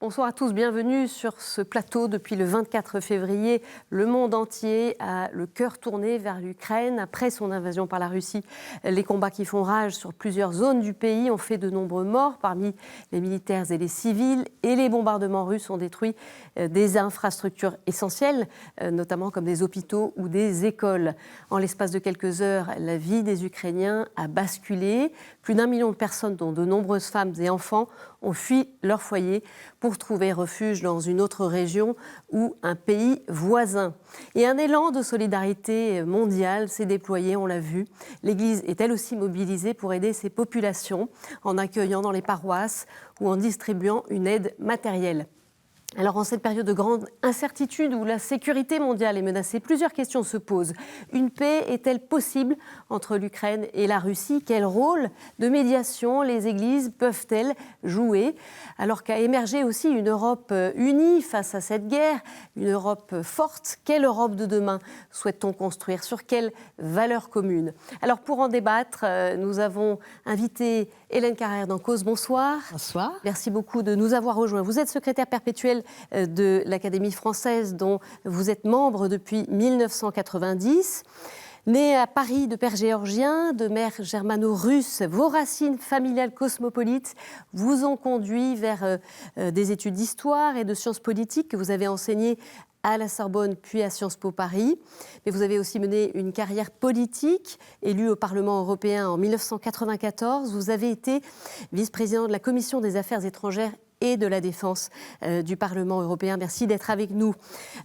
Bonsoir à tous, bienvenue sur ce plateau. Depuis le 24 février, le monde entier a le cœur tourné vers l'Ukraine. Après son invasion par la Russie, les combats qui font rage sur plusieurs zones du pays ont fait de nombreux morts parmi les militaires et les civils. Et les bombardements russes ont détruit des infrastructures essentielles, notamment comme des hôpitaux ou des écoles. En l'espace de quelques heures, la vie des Ukrainiens a basculé. Plus d'1 million de personnes, dont de nombreuses femmes et enfants, ont fui leur foyer pour trouver refuge dans une autre région ou un pays voisin. Et un élan de solidarité mondiale s'est déployé, on l'a vu. L'Église est elle aussi mobilisée pour aider ces populations en accueillant dans les paroisses ou en distribuant une aide matérielle. Alors en cette période de grande incertitude où la sécurité mondiale est menacée, plusieurs questions se posent. Une paix est-elle possible entre l'Ukraine et la Russie ? Quel rôle de médiation les églises peuvent-elles jouer ? Alors qu'a émergé aussi une Europe unie face à cette guerre, une Europe forte, quelle Europe de demain souhaite-t-on construire ? Sur quelles valeurs communes ? Alors pour en débattre, nous avons invité Hélène Carrère d'Encausse. Bonsoir. Bonsoir. Merci beaucoup de nous avoir rejoints. Vous êtes secrétaire perpétuelle de l'Académie française dont vous êtes membre depuis 1990. Née à Paris de père géorgien, de mère germano-russe, vos racines familiales cosmopolites vous ont conduit vers des études d'histoire et de sciences politiques que vous avez enseignées à la Sorbonne puis à Sciences Po Paris. Mais vous avez aussi mené une carrière politique, élue au Parlement européen en 1994. Vous avez été vice-président de la Commission des Affaires étrangères et de la Défense du Parlement européen. Merci d'être avec nous.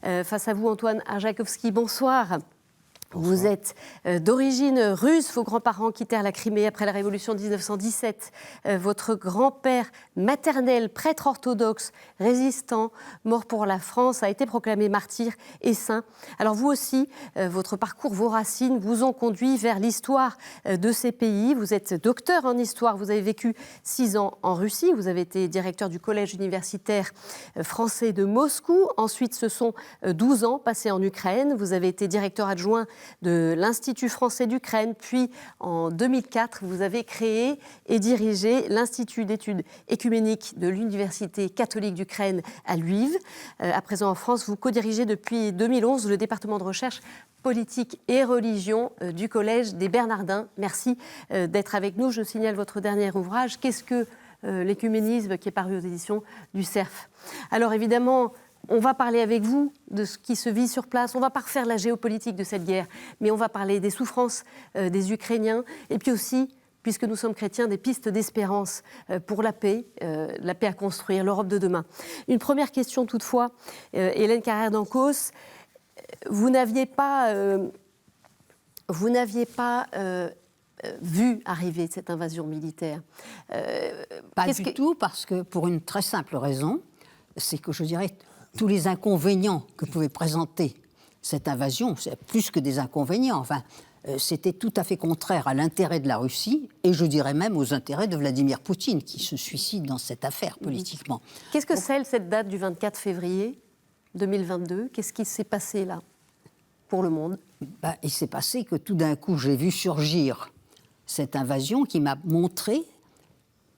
Face à vous, Antoine Arjakovski, bonsoir. Vous êtes d'origine russe, vos grands-parents quittèrent la Crimée après la Révolution de 1917. Votre grand-père maternel, prêtre orthodoxe, résistant, mort pour la France, a été proclamé martyr et saint. Alors vous aussi, votre parcours, vos racines vous ont conduit vers l'histoire de ces pays. Vous êtes docteur en histoire, vous avez vécu 6 ans en Russie, vous avez été directeur du collège universitaire français de Moscou. Ensuite, ce sont 12 ans passés en Ukraine. Vous avez été directeur adjoint de l'Institut français d'Ukraine, puis en 2004, vous avez créé et dirigé l'Institut d'études écuméniques de l'Université catholique d'Ukraine à Lviv. À présent en France, vous co-dirigez depuis 2011 le département de recherche politique et religion du Collège des Bernardins. Merci d'être avec nous. Je signale votre dernier ouvrage, Qu'est-ce que l'écuménisme, qui est paru aux éditions du Cerf. Alors évidemment, on va parler avec vous de ce qui se vit sur place. On ne va pas refaire la géopolitique de cette guerre, mais on va parler des souffrances des Ukrainiens et puis aussi, puisque nous sommes chrétiens, des pistes d'espérance pour la paix à construire, l'Europe de demain. Une première question toutefois, Hélène Carrère d'Encausse, vous n'aviez pas vu arriver cette invasion militaire. Pas du tout, parce que pour une très simple raison, c'est que je dirais tous les inconvénients que pouvait présenter cette invasion, c'est plus que des inconvénients, enfin, c'était tout à fait contraire à l'intérêt de la Russie et je dirais même aux intérêts de Vladimir Poutine qui se suicide dans cette affaire politiquement. Qu'est-ce que c'est cette date du 24 février 2022 ? Qu'est-ce qui s'est passé là pour le monde ? Il s'est passé que tout d'un coup j'ai vu surgir cette invasion qui m'a montré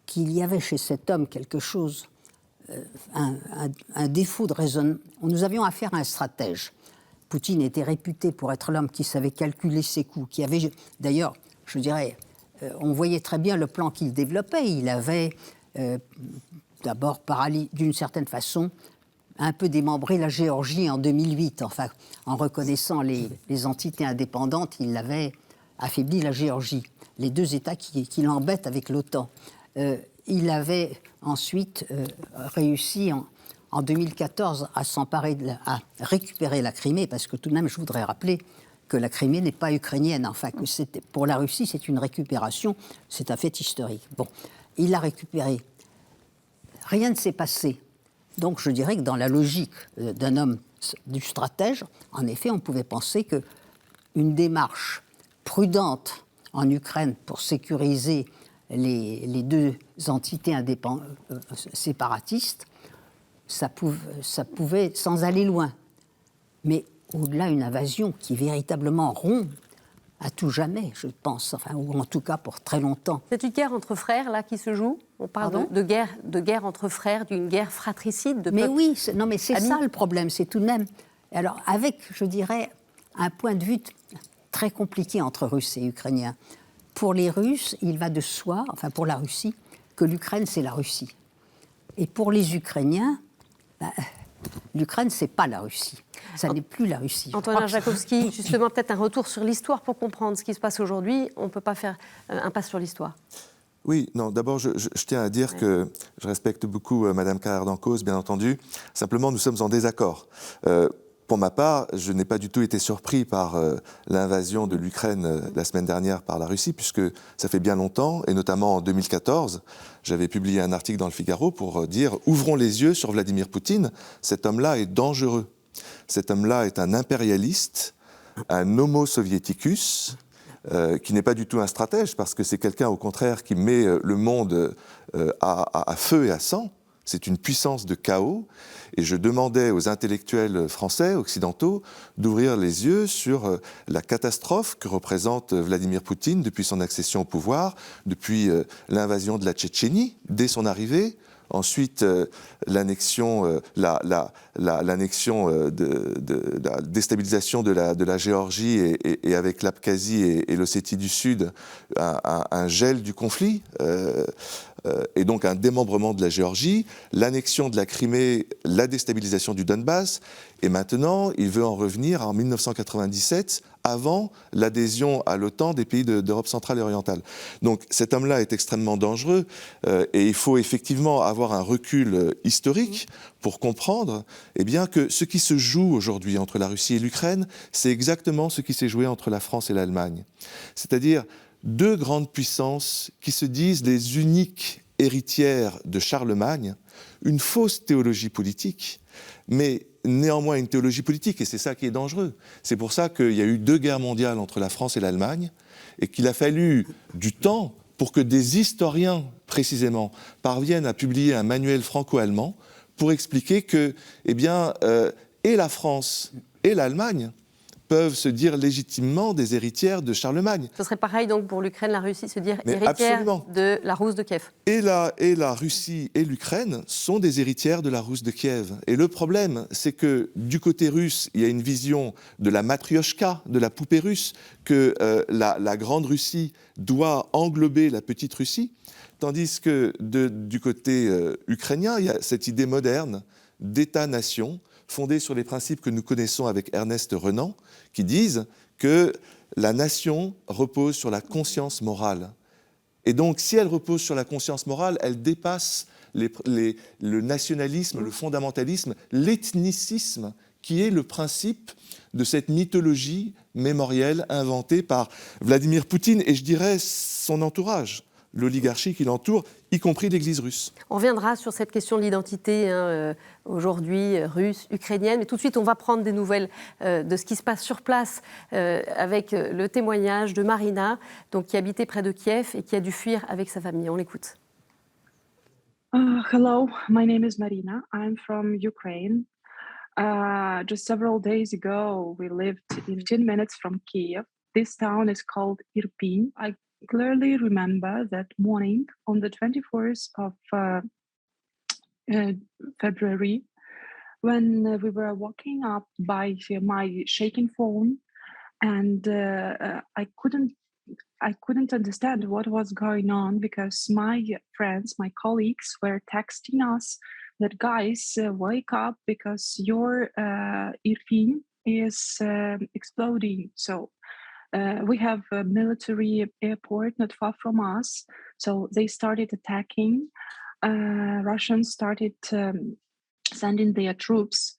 qu'il y avait chez cet homme quelque chose, un défaut de raisonnement. Nous avions affaire à un stratège. Poutine était réputé pour être l'homme qui savait calculer ses coups, qui avait, d'ailleurs, je dirais, on voyait très bien le plan qu'il développait. Il avait d'abord, d'une certaine façon, un peu démembré la Géorgie en 2008. Enfin, en reconnaissant les entités indépendantes, il avait affaibli la Géorgie. Les 2 États qui l'embêtent avec l'OTAN. Il avait ensuite réussi en 2014 à s'emparer, à récupérer la Crimée, parce que tout de même, je voudrais rappeler que la Crimée n'est pas ukrainienne. Enfin, que pour la Russie, c'est une récupération, c'est un fait historique. Bon, il l'a récupéré. Rien ne s'est passé. Donc, je dirais que dans la logique d'un homme, du stratège, en effet, on pouvait penser qu'une démarche prudente en Ukraine pour sécuriser les 2 entités séparatistes, ça pouvait sans aller loin. Mais au-delà, une invasion qui véritablement rompt à tout jamais, je pense, enfin, ou en tout cas pour très longtemps. C'est une guerre entre frères, là, qui se joue? On parle de guerre entre frères, d'une guerre fratricide, de Mais peuples oui, non, mais c'est amis. ça le problème, c'est tout de même... Alors, avec, je dirais, un point de vue très compliqué entre Russes et Ukrainiens. Pour les Russes, il va de soi, enfin pour la Russie, que l'Ukraine, c'est la Russie. Et pour les Ukrainiens, l'Ukraine, c'est pas la Russie. Ça n'est plus la Russie. Antonin Jakovski, justement, peut-être un retour sur l'histoire pour comprendre ce qui se passe aujourd'hui. On ne peut pas faire un pas sur l'histoire. Oui, non, d'abord, je tiens à dire que je respecte beaucoup Madame Carrère d'Encausse, bien entendu. Simplement, nous sommes en désaccord. Pour ma part, je n'ai pas du tout été surpris par l'invasion de l'Ukraine la semaine dernière par la Russie, puisque ça fait bien longtemps, et notamment en 2014, j'avais publié un article dans le Figaro pour dire « Ouvrons les yeux sur Vladimir Poutine, cet homme-là est dangereux. Cet homme-là est un impérialiste, un homo soviéticus, qui n'est pas du tout un stratège, parce que c'est quelqu'un, au contraire, qui met le monde à feu et à sang. C'est une puissance de chaos. Et je demandais aux intellectuels français, occidentaux, d'ouvrir les yeux sur la catastrophe que représente Vladimir Poutine depuis son accession au pouvoir, depuis l'invasion de la Tchétchénie, dès son arrivée. Ensuite, l'annexion, la déstabilisation de la Géorgie et avec l'Abkhazie et l'Ossétie du Sud, un gel du conflit, et donc un démembrement de la Géorgie, l'annexion de la Crimée, la déstabilisation du Donbass, et maintenant, il veut en revenir en 1997, avant l'adhésion à l'OTAN des pays d'Europe centrale et orientale. Donc cet homme-là est extrêmement dangereux et il faut effectivement avoir un recul historique pour comprendre eh bien, que ce qui se joue aujourd'hui entre la Russie et l'Ukraine, c'est exactement ce qui s'est joué entre la France et l'Allemagne. C'est-à-dire deux grandes puissances qui se disent les uniques héritières de Charlemagne, une fausse théologie politique, mais néanmoins une théologie politique, et c'est ça qui est dangereux. C'est pour ça qu'il y a eu 2 guerres mondiales entre la France et l'Allemagne, et qu'il a fallu du temps pour que des historiens, précisément, parviennent à publier un manuel franco-allemand pour expliquer que, eh bien, et la France et l'Allemagne peuvent se dire légitimement des héritières de Charlemagne. Ce serait pareil donc pour l'Ukraine, la Russie, se dire Mais héritière absolument. de la Rousse de Kiev. Et la Russie et l'Ukraine sont des héritières de la Rousse de Kiev. Et le problème, c'est que du côté russe, il y a une vision de la matrioshka, de la poupée russe, que la grande Russie doit englober la petite Russie, tandis que du côté ukrainien, il y a cette idée moderne d'État-nation, fondée sur les principes que nous connaissons avec Ernest Renan, qui disent que la nation repose sur la conscience morale. Et donc, si elle repose sur la conscience morale, elle dépasse le nationalisme, le fondamentalisme, l'ethnicisme, qui est le principe de cette mythologie mémorielle inventée par Vladimir Poutine et, je dirais, son entourage, l'oligarchie qui l'entoure, y compris l'Église russe. On reviendra sur cette question de l'identité aujourd'hui russe, ukrainienne, mais tout de suite on va prendre des nouvelles de ce qui se passe sur place avec le témoignage de Marina, donc, qui habitait près de Kiev et qui a dû fuir avec sa famille. On l'écoute. Hello, my name is Marina. I'm from Ukraine. Just several days ago, we lived in 15 minutes from Kiev. This town is called Irpin. I clearly remember that morning on the 24th of February, when we were walking up by my shaking phone, and I couldn't understand what was going on, because my friends, my colleagues, were texting us that, guys, wake up, because your Irpin is exploding. So we have a military airport not far from us. So they started attacking. Russians started sending their troops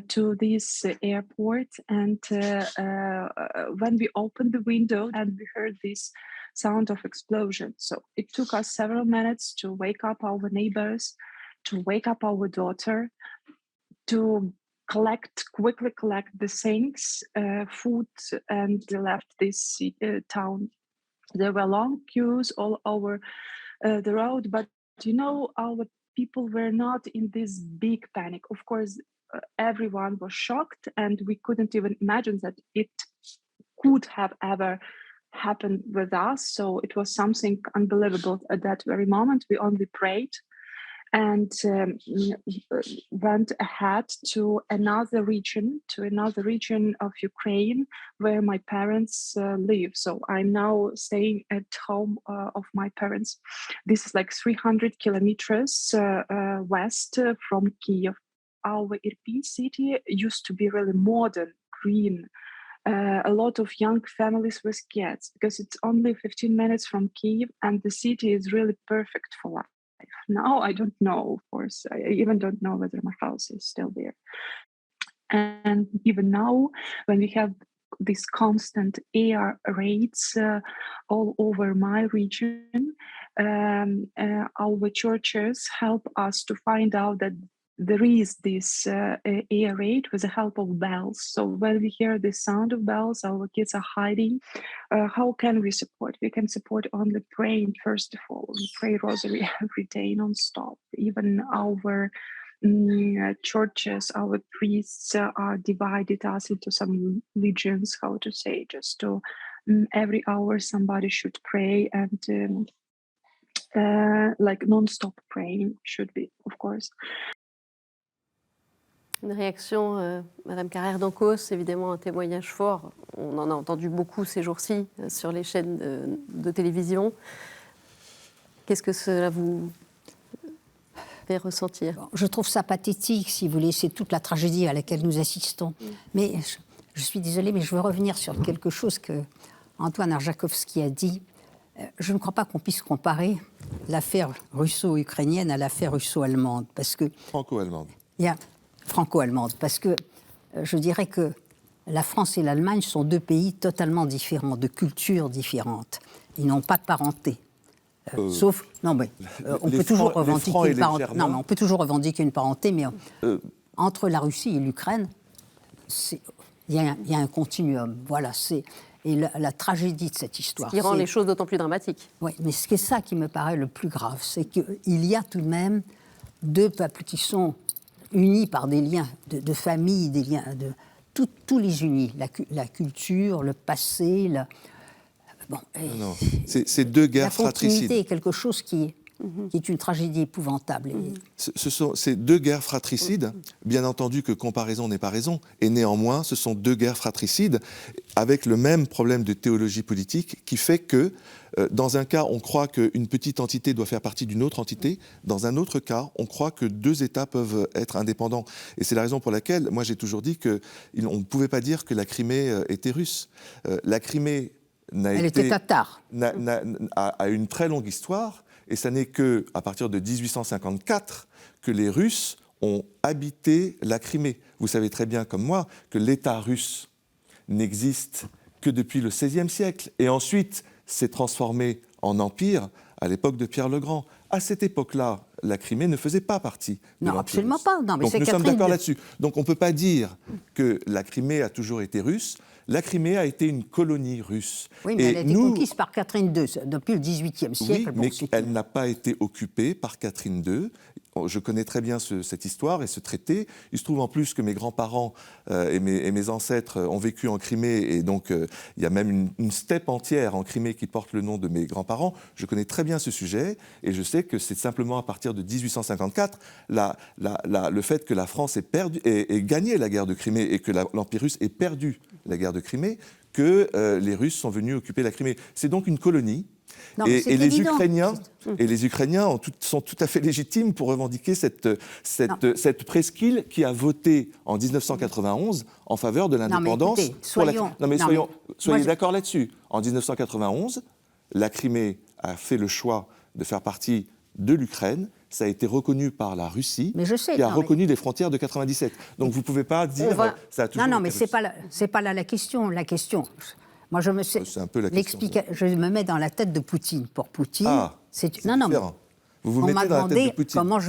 to this airport. And when we opened the window, and we heard this sound of explosion. So it took us several minutes to wake up our neighbors, to wake up our daughter, to quickly collect the things, food, and left this town. There were long queues all over the road, but our people were not in this big panic. Of course, everyone was shocked, and we couldn't even imagine that it could have ever happened with us. So it was something unbelievable at that very moment. We only prayed and went ahead to another region of Ukraine where my parents live. So I'm now staying at home of my parents. This is like 300 kilometers west from Kiev. Our Irpin city used to be really modern, green. A lot of young families with kids because it's only 15 minutes from Kiev and the city is really perfect for life. Now I don't know, of course. I even don't know whether my house is still there. And even now, when we have these constant air raids all over my region, our churches help us to find out that there is this air raid with the help of bells. So when we hear the sound of bells, our kids are hiding. How can we support? We can support only praying, first of all. We pray rosary every day non-stop. Even our churches, our priests are divided us into some legions, how to say, just to every hour somebody should pray and like non-stop praying should be, of course. Une réaction, Madame Carrère d'Ancos, évidemment un témoignage fort. On en a entendu beaucoup ces jours-ci sur les chaînes de télévision. Qu'est-ce que cela vous fait ressentir? Je trouve ça pathétique, si vous voulez, c'est toute la tragédie à laquelle nous assistons. Mais je suis désolée, mais je veux revenir sur quelque chose que Antoine Arjakovski a dit. Je ne crois pas qu'on puisse comparer l'affaire russo-ukrainienne à l'affaire russo-allemande, parce que... Franco-allemande. Franco-allemande, parce que je dirais que la France et l'Allemagne sont deux pays totalement différents, de cultures différentes. Ils n'ont pas de parenté. Sauf, non mais on peut toujours revendiquer une parenté. Non, mais on peut toujours revendiquer une parenté, mais entre la Russie et l'Ukraine, il y a un continuum. Voilà, et la tragédie de cette histoire. Ce qui rend les choses d'autant plus dramatiques. Oui, mais c'est ça qui me paraît le plus grave, c'est qu'il y a tout de même deux peuples qui sont unis par des liens de famille, des liens de tous les unis, la culture, le passé, bon. Non, c'est deux guerres fratricides. La continuité est quelque chose qui est une tragédie épouvantable. Ce sont ces deux guerres fratricides, bien entendu que comparaison n'est pas raison, et néanmoins, ce sont deux guerres fratricides avec le même problème de théologie politique qui fait que, dans un cas, on croit qu'une petite entité doit faire partie d'une autre entité, dans un autre cas, on croit que deux États peuvent être indépendants. Et c'est la raison pour laquelle, moi j'ai toujours dit qu'on ne pouvait pas dire que la Crimée était russe. La Crimée était tatare. A une très longue histoire, et ça n'est qu'à partir de 1854 que les Russes ont habité la Crimée. Vous savez très bien comme moi que l'État russe n'existe que depuis le XVIe siècle, et ensuite s'est transformé en empire à l'époque de Pierre le Grand. À cette époque-là, la Crimée ne faisait pas partie de l'empire absolument russe. pas. Non, mais donc nous sommes d'accord là-dessus. Donc on ne peut pas dire que la Crimée a toujours été russe. La Crimée a été une colonie russe. Oui, mais elle a été conquise par Catherine II depuis le XVIIIe siècle. Oui, mais elle n'a pas été occupée par Catherine II. Je connais très bien cette histoire et ce traité. Il se trouve en plus que mes grands-parents et mes ancêtres ont vécu en Crimée, et donc il y a même une steppe entière en Crimée qui porte le nom de mes grands-parents. Je connais très bien ce sujet, et je sais que c'est simplement à partir de 1854, le fait que la France ait gagné la guerre de Crimée et que l'Empire russe ait perdu la guerre de Crimée, que les Russes sont venus occuper la Crimée. C'est donc une colonie. Non, et les Ukrainiens sont tout à fait légitimes pour revendiquer cette presqu'île qui a voté en 1991 en faveur de l'indépendance. Soyez d'accord là-dessus. En 1991, la Crimée a fait le choix de faire partie de l'Ukraine. Ça a été reconnu par la Russie, qui a reconnu les frontières de 97. Donc vous ne pouvez pas dire ça a toujours Non, mais c'est pas là la question. La question... Moi, je me mets dans la tête de Poutine. Pour Poutine, c'est différent. Vous vous mettez dans la tête de Poutine. Comment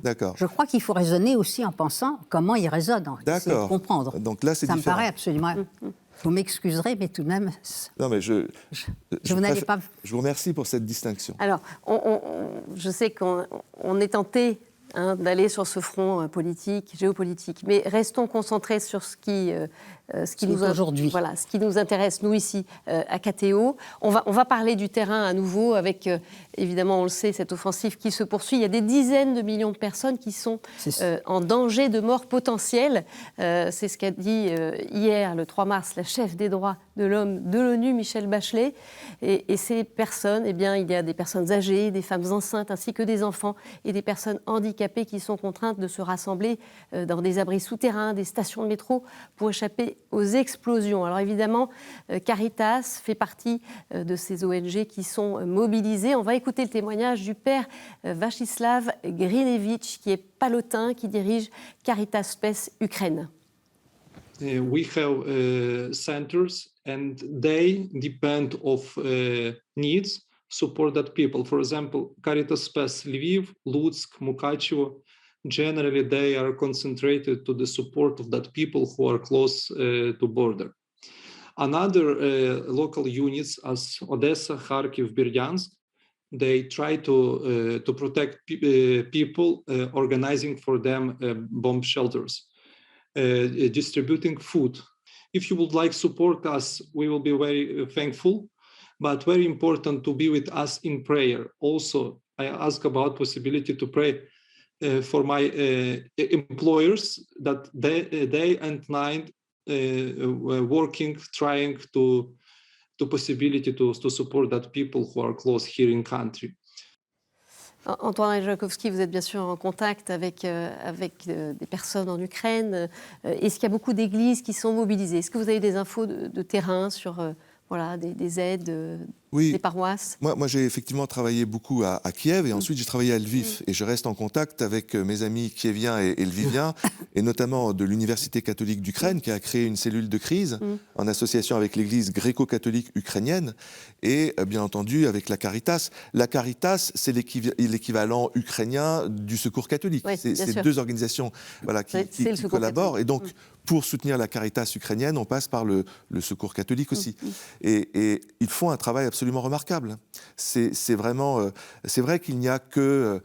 D'accord. Je crois qu'il faut raisonner aussi en pensant comment il raisonne, essayer de comprendre. Donc là, c'est différent. Ça me paraît absolument... Vous m'excuserez, mais tout de même... Non, mais je n'allais pas... Je vous remercie pour cette distinction. Alors, je sais qu'on est tenté d'aller sur ce front politique, géopolitique. Mais restons concentrés sur ce qui nous intéresse, nous, ici, à KTO. On va parler du terrain à nouveau avec, évidemment, on le sait, cette offensive qui se poursuit. Il y a des dizaines de millions de personnes qui sont en danger de mort potentielle. C'est ce qu'a dit hier, le 3 mars, la chef des droits de l'homme de l'ONU, Michelle Bachelet. Et ces personnes, eh bien, il y a des personnes âgées, des femmes enceintes, ainsi que des enfants et des personnes handicapées qui sont contraintes de se rassembler dans des abris souterrains, des stations de métro pour échapper aux explosions. Alors évidemment, Caritas fait partie de ces ONG qui sont mobilisées. On va écouter le témoignage du père Vachislav Grinevich, qui est palotin, qui dirige Caritas Spes Ukraine. We have centers and they depend of needs, support that people. For example, Caritas Spes Lviv, Lutsk, Mukachevo, generally they are concentrated to the support of that people who are close to border. Another local units as Odessa, Kharkiv, Berdyansk, they try to protect people, organizing for them bomb shelters, distributing food. If you would like support us, we will be very thankful, but very important to be with us in prayer. Also, I ask about possibility to pray for my employers that day and night working, trying to possibility to support that people who are close here in country. Antoine Jakowski, vous êtes bien sûr en contact avec des personnes en Ukraine. Est-ce qu'il y a beaucoup d'églises qui sont mobilisées? Est-ce que vous avez des infos de terrain sur des aides, des paroisses? Moi, j'ai effectivement travaillé beaucoup à Kiev et ensuite j'ai travaillé à Lviv. Et je reste en contact avec mes amis kieviens et lviviens, et notamment de l'Université catholique d'Ukraine qui a créé une cellule de crise en association avec l'Église gréco-catholique ukrainienne et bien entendu avec la Caritas. La Caritas, c'est l'équivalent ukrainien du Secours catholique. Oui, c'est deux organisations qui collaborent. Et donc, pour soutenir la Caritas ukrainienne, on passe par le Secours catholique aussi. Et ils font un travail absolument remarquable. C'est vrai qu'il n'y a que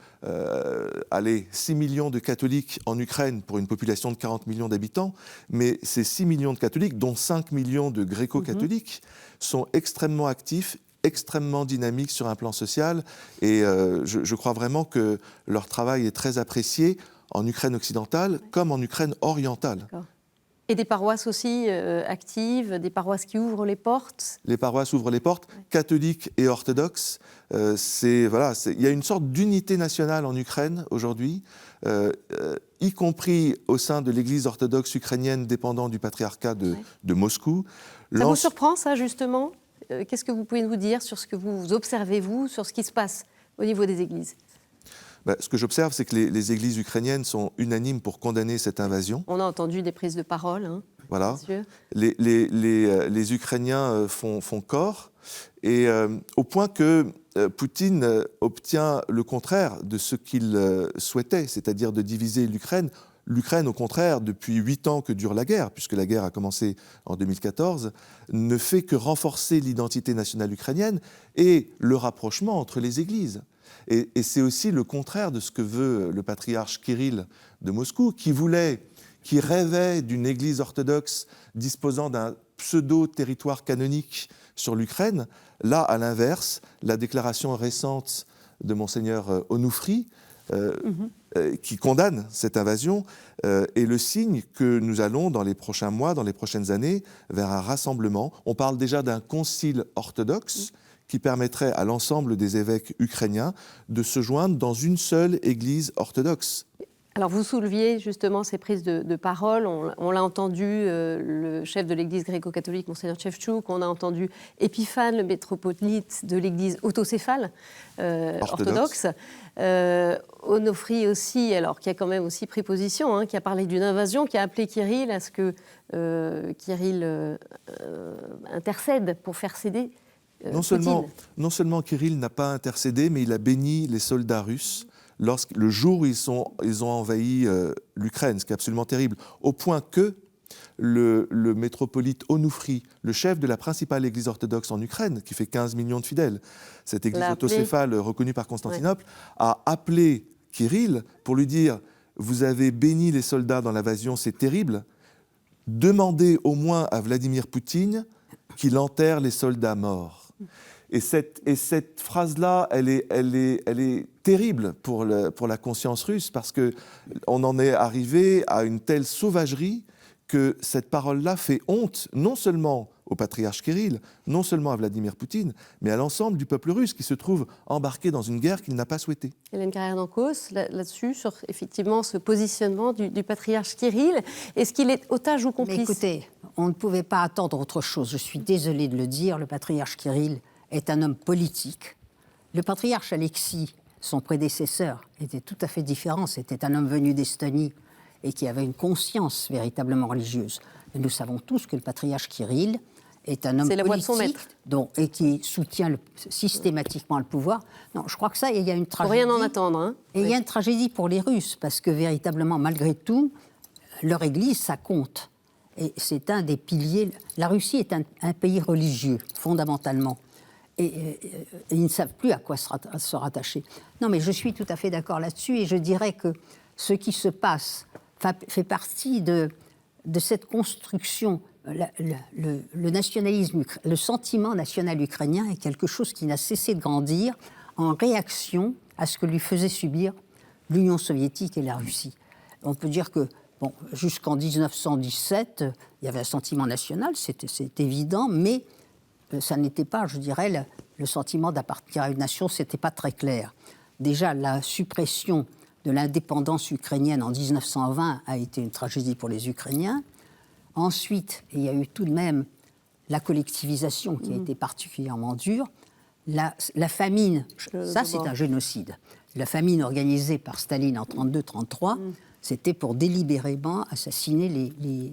6 millions de catholiques en Ukraine pour une population de 40 millions d'habitants, mais ces 6 millions de catholiques, dont 5 millions de gréco-catholiques, sont extrêmement actifs, extrêmement dynamiques sur un plan social, et je crois vraiment que leur travail est très apprécié en Ukraine occidentale comme en Ukraine orientale. Et des paroisses aussi actives, des paroisses qui ouvrent les portes? Les paroisses ouvrent les portes, catholiques et orthodoxes. Il y a une sorte d'unité nationale en Ukraine aujourd'hui, y compris au sein de l'Église orthodoxe ukrainienne dépendant du patriarcat de Moscou. Ça vous surprend, ça, justement? Qu'est-ce que vous pouvez nous dire sur ce que vous observez, vous, sur ce qui se passe au niveau des églises? Ce que j'observe, c'est que les églises ukrainiennes sont unanimes pour condamner cette invasion. On a entendu des prises de parole. Voilà. Les Ukrainiens font corps, et au point que Poutine obtient le contraire de ce qu'il souhaitait, c'est-à-dire de diviser l'Ukraine. L'Ukraine, au contraire, depuis 8 ans que dure la guerre, puisque la guerre a commencé en 2014, ne fait que renforcer l'identité nationale ukrainienne et le rapprochement entre les églises. Et c'est aussi le contraire de ce que veut le patriarche Kirill de Moscou, qui rêvait d'une église orthodoxe disposant d'un pseudo-territoire canonique sur l'Ukraine. Là, à l'inverse, la déclaration récente de Monseigneur Onufri, qui condamne cette invasion, est le signe que nous allons, dans les prochains mois, dans les prochaines années, vers un rassemblement. On parle déjà d'un concile orthodoxe qui permettrait à l'ensemble des évêques ukrainiens de se joindre dans une seule église orthodoxe. Alors vous souleviez justement ces prises de parole, on l'a entendu, le chef de l'église gréco-catholique, Monseigneur Shevchuk, on a entendu Épiphane, le métropolite de l'église autocéphale orthodoxe. Onofri aussi, alors qui a quand même aussi pris position, qui a parlé d'une invasion, qui a appelé Kirill à ce que Kirill intercède pour faire céder non seulement Kirill n'a pas intercédé, mais il a béni les soldats russes le jour où ils ont envahi l'Ukraine, ce qui est absolument terrible, au point que le métropolite Onufri, le chef de la principale église orthodoxe en Ukraine, qui fait 15 millions de fidèles, cette église autocéphale reconnue par Constantinople, a appelé Kirill pour lui dire « Vous avez béni les soldats dans l'invasion, c'est terrible. Demandez au moins à Vladimir Poutine qu'il enterre les soldats morts. » Et cette phrase-là, elle est terrible pour la conscience russe parce qu'on en est arrivé à une telle sauvagerie que cette parole-là fait honte, non seulement au patriarche Kirill, non seulement à Vladimir Poutine, mais à l'ensemble du peuple russe qui se trouve embarqué dans une guerre qu'il n'a pas souhaitée. Hélène Carrère-Dancos, là-dessus, sur effectivement ce positionnement du patriarche Kirill, est-ce qu'il est otage ou complice? Mais écoutez, on ne pouvait pas attendre autre chose. Je suis désolée de le dire, le patriarche Kirill est un homme politique. Le patriarche Alexis, son prédécesseur, était tout à fait différent. C'était un homme venu d'Estonie et qui avait une conscience véritablement religieuse. Et nous savons tous que le patriarche Kirill est un homme C'est la voix de son politique maître. et qui soutient systématiquement le pouvoir. Non, je crois que ça, il y a une tragédie. Faut rien en attendre. Hein. Et il y a une tragédie pour les Russes, parce que véritablement, malgré tout, leur Église, ça compte. Et c'est un des piliers. La Russie est un pays religieux, fondamentalement. Et ils ne savent plus à quoi se rattacher. Non, mais je suis tout à fait d'accord là-dessus, et je dirais que ce qui se passe fait partie de cette construction. Le nationalisme, le sentiment national ukrainien est quelque chose qui n'a cessé de grandir en réaction à ce que lui faisait subir l'Union soviétique et la Russie. On peut dire que, bon, jusqu'en 1917, il y avait un sentiment national, c'est évident, mais ça n'était pas, je dirais, le sentiment d'appartenir à une nation, c'était pas très clair. Déjà, la suppression de l'indépendance ukrainienne en 1920 a été une tragédie pour les Ukrainiens. Ensuite, il y a eu tout de même la collectivisation qui a été particulièrement dure. La famine, ça c'est un génocide. La famine organisée par Staline en 1932-1933, c'était pour délibérément assassiner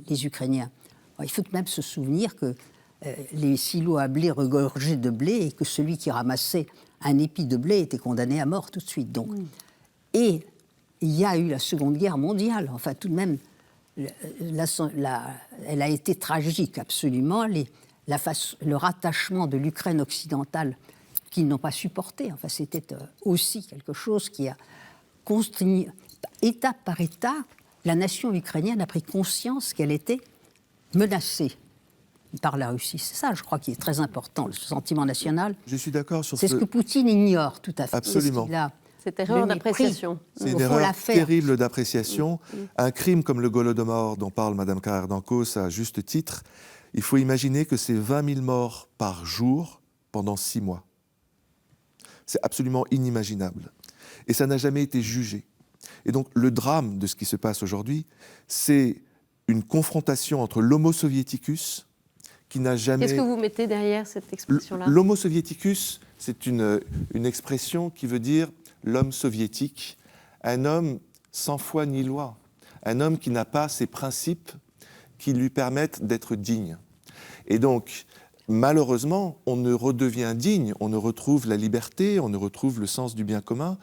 les Ukrainiens. Alors, il faut tout de même se souvenir que les silos à blé regorgeaient de blé et que celui qui ramassait un épi de blé était condamné à mort tout de suite. Donc. Et il y a eu la Seconde Guerre mondiale. Enfin, tout de même, elle a été tragique, absolument. Le rattachement de l'Ukraine occidentale qu'ils n'ont pas supporté. Enfin, c'était aussi quelque chose qui a construit, étape par étape, la nation ukrainienne a pris conscience qu'elle était menacée par la Russie. C'est ça, je crois, qui est très important, le sentiment national. Je suis d'accord sur C'est ce que Poutine ignore tout à fait. Absolument. Cette erreur d'appréciation. C'est une erreur terrible d'appréciation. Un crime comme le Golodomor dont parle Mme Carrère-Dancos à juste titre, il faut imaginer que c'est 20 000 morts par jour pendant 6 mois. C'est absolument inimaginable. Et ça n'a jamais été jugé. Et donc le drame de ce qui se passe aujourd'hui, c'est une confrontation entre l'homo soviéticus qui n'a jamais... Qu'est-ce que vous mettez derrière cette expression-là? L'homo soviéticus, c'est une expression qui veut dire l'homme soviétique, un homme sans foi ni loi, un homme qui n'a pas ses principes qui lui permettent d'être digne. Et donc, malheureusement, on ne redevient digne, on ne retrouve la liberté, on ne retrouve le sens du bien commun,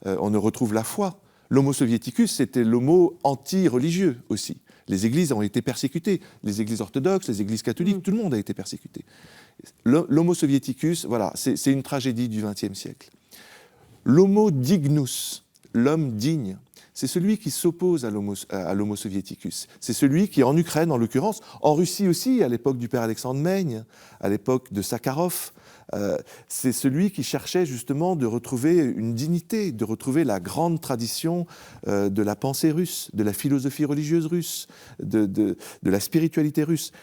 on ne retrouve la foi. L'homo soviéticus, c'était l'homo anti-religieux aussi. Les églises ont été persécutées, les églises orthodoxes, les églises catholiques, tout le monde a été persécuté. L'homo soviéticus, voilà, c'est une tragédie du XXe siècle. L'homo dignus, l'homme digne, c'est celui qui s'oppose à l'homo soviéticus. C'est celui qui, en Ukraine en l'occurrence, en Russie aussi, à l'époque du père Alexandre Meigne, à l'époque de Sakharov, c'est celui qui cherchait justement de retrouver une dignité, de retrouver la grande tradition de la pensée russe, de la philosophie religieuse russe, de la spiritualité russe.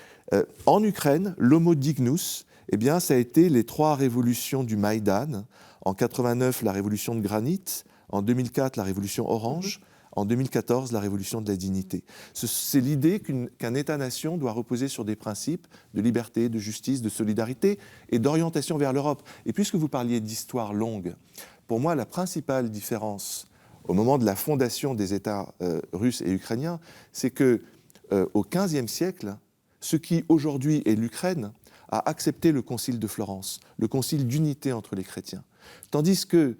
En Ukraine, l'homo dignus, eh bien, ça a été les 3 révolutions du Maïdan. En 89, la révolution de granit. En 2004, la révolution orange. En 2014, la révolution de la dignité. C'est l'idée qu'un État-nation doit reposer sur des principes de liberté, de justice, de solidarité et d'orientation vers l'Europe. Et puisque vous parliez d'histoire longue, pour moi, la principale différence au moment de la fondation des États russes et ukrainiens, c'est que au XVe siècle, ce qui aujourd'hui est l'Ukraine a accepté le concile de Florence, le concile d'unité entre les chrétiens. Tandis que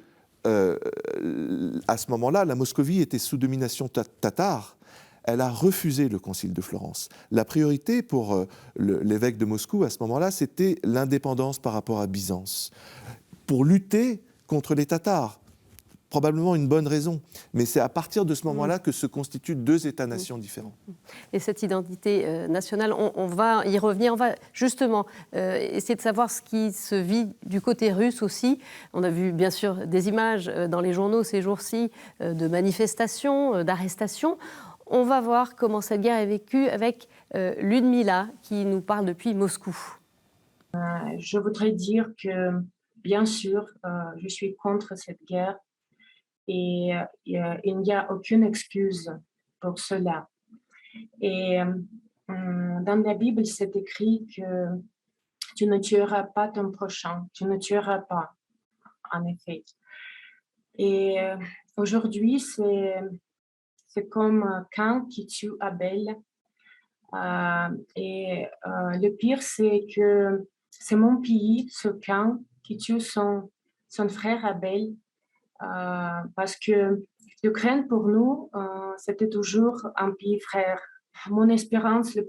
à ce moment-là, la Moscovie était sous domination tatare. Elle a refusé le concile de Florence. La priorité pour l'évêque de Moscou, à ce moment-là, c'était l'indépendance par rapport à Byzance. Pour lutter contre les Tatars, probablement une bonne raison. Mais c'est à partir de ce moment-là que se constituent deux États-nations différents. Et cette identité nationale, on va y revenir. On va justement essayer de savoir ce qui se vit du côté russe aussi. On a vu bien sûr des images dans les journaux ces jours-ci de manifestations, d'arrestations. On va voir comment cette guerre est vécue avec Ludmila qui nous parle depuis Moscou. Je voudrais dire que, bien sûr, je suis contre cette guerre et il n'y a aucune excuse pour cela. Et dans la Bible, c'est écrit que tu ne tueras pas ton prochain, tu ne tueras pas, en effet. Et aujourd'hui, c'est comme Caïn qui tue Abel. Et le pire, c'est que c'est mon pays, ce Caïn, qui tue son frère Abel, parce que l'Ukraine, pour nous, c'était toujours un pays frère. Mon espérance le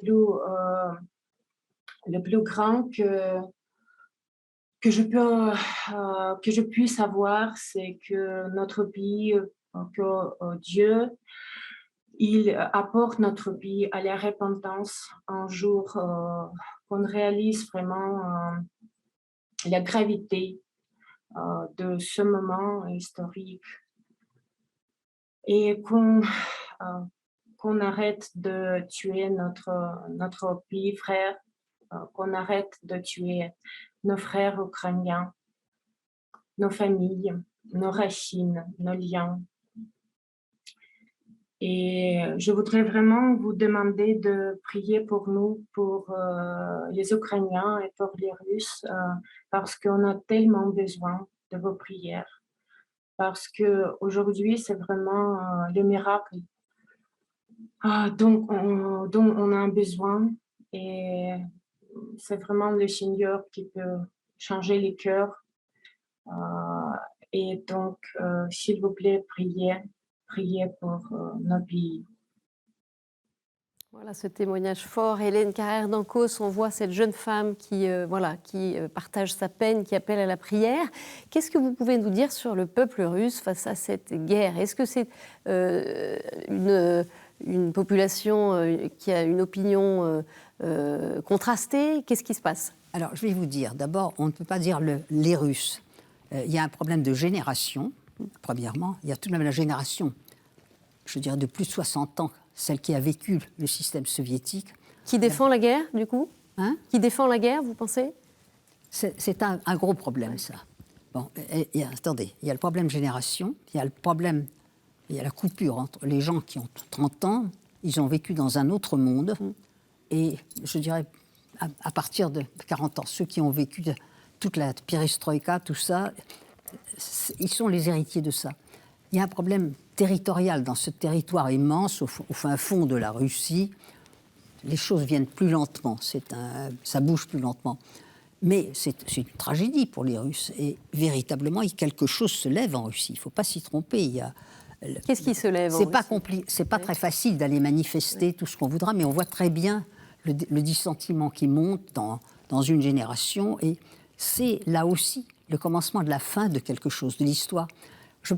plus grand que je puisse avoir, c'est que notre pays, que Dieu, il apporte notre pays à la repentance un jour, qu'on réalise vraiment la gravité de ce moment historique et qu'on arrête de tuer notre pays frère, qu'on arrête de tuer nos frères ukrainiens, nos familles, nos racines, nos liens. Et je voudrais vraiment vous demander de prier pour nous, pour les Ukrainiens et pour les Russes, parce qu'on a tellement besoin de vos prières. Parce qu'aujourd'hui, c'est vraiment le miracle dont on a besoin. Et c'est vraiment le Seigneur qui peut changer les cœurs. Et donc, s'il vous plaît, priez pour nos pays. Voilà ce témoignage fort. Hélène Carrère d'Ancos, on voit cette jeune femme qui partage sa peine, qui appelle à la prière. Qu'est-ce que vous pouvez nous dire sur le peuple russe face à cette guerre? Est-ce que c'est une population qui a une opinion contrastée? Qu'est-ce qui se passe? Alors, je vais vous dire, d'abord, on ne peut pas dire les Russes. Il y a un problème de génération, premièrement. Il y a tout de même la génération, je dirais, de plus de 60 ans, celle qui a vécu le système soviétique. Qui défend la guerre, du coup? Qui défend la guerre, vous pensez? C'est un gros problème, ça. Bon, attendez, il y a le problème génération, il y a la coupure entre les gens qui ont 30 ans, ils ont vécu dans un autre monde, et je dirais, à partir de 40 ans, ceux qui ont vécu toute la perestroïka, tout ça, ils sont les héritiers de ça. Il y a un problème territorial dans ce territoire immense, au fin fond de la Russie. Les choses viennent plus lentement, ça bouge plus lentement. Mais c'est une tragédie pour les Russes. Et véritablement, quelque chose se lève en Russie. Il ne faut pas s'y tromper. Qu'est-ce qui se lève en Russie? C'est pas très facile d'aller manifester tout ce qu'on voudra, mais on voit très bien le dissentiment qui monte dans une génération. Et c'est là aussi le commencement de la fin de quelque chose, de l'histoire. Je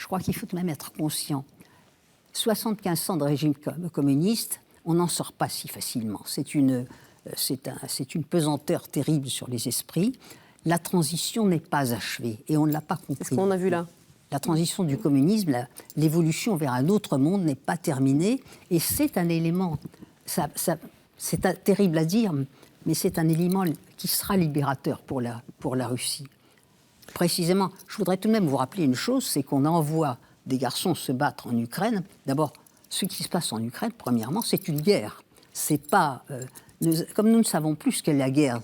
crois qu'il faut même être conscient. 75 ans de régime communiste, on n'en sort pas si facilement. C'est une pesanteur terrible sur les esprits. La transition n'est pas achevée et on ne l'a pas compris. C'est ce qu'on a vu là. La transition du communisme, l'évolution vers un autre monde n'est pas terminée et c'est un élément, c'est terrible à dire, mais c'est un élément qui sera libérateur pour la Russie. Précisément, je voudrais tout de même vous rappeler une chose, c'est qu'on envoie des garçons se battre en Ukraine. D'abord, ce qui se passe en Ukraine, premièrement, c'est une guerre. C'est pas, comme nous ne savons plus ce qu'est la guerre,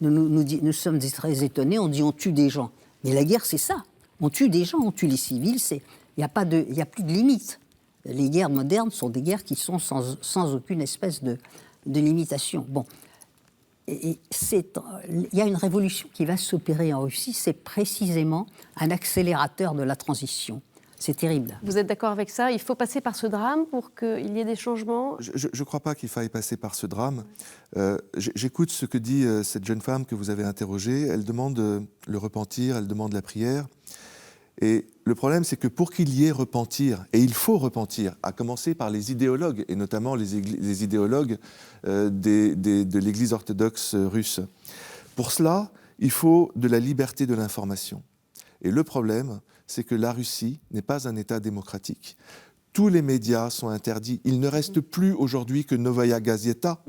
nous sommes très étonnés, on dit on tue des gens. Mais la guerre, c'est ça. On tue des gens, on tue les civils, il n'y a plus de limite. Les guerres modernes sont des guerres qui sont sans aucune espèce de limitation. Bon. Il y a une révolution qui va s'opérer en Russie, c'est précisément un accélérateur de la transition. C'est terrible. Vous êtes d'accord avec ça? Il faut passer par ce drame pour qu'il y ait des changements? Je ne crois pas qu'il faille passer par ce drame. J'écoute ce que dit cette jeune femme que vous avez interrogée. Elle demande le repentir, elle demande la prière. Et le problème, c'est que pour qu'il y ait repentir, et il faut repentir, à commencer par les idéologues, et notamment les idéologues de l'Église orthodoxe russe. Pour cela, il faut de la liberté de l'information. Et le problème, c'est que la Russie n'est pas un État démocratique. Tous les médias sont interdits. Il ne reste plus aujourd'hui que Novaya Gazeta,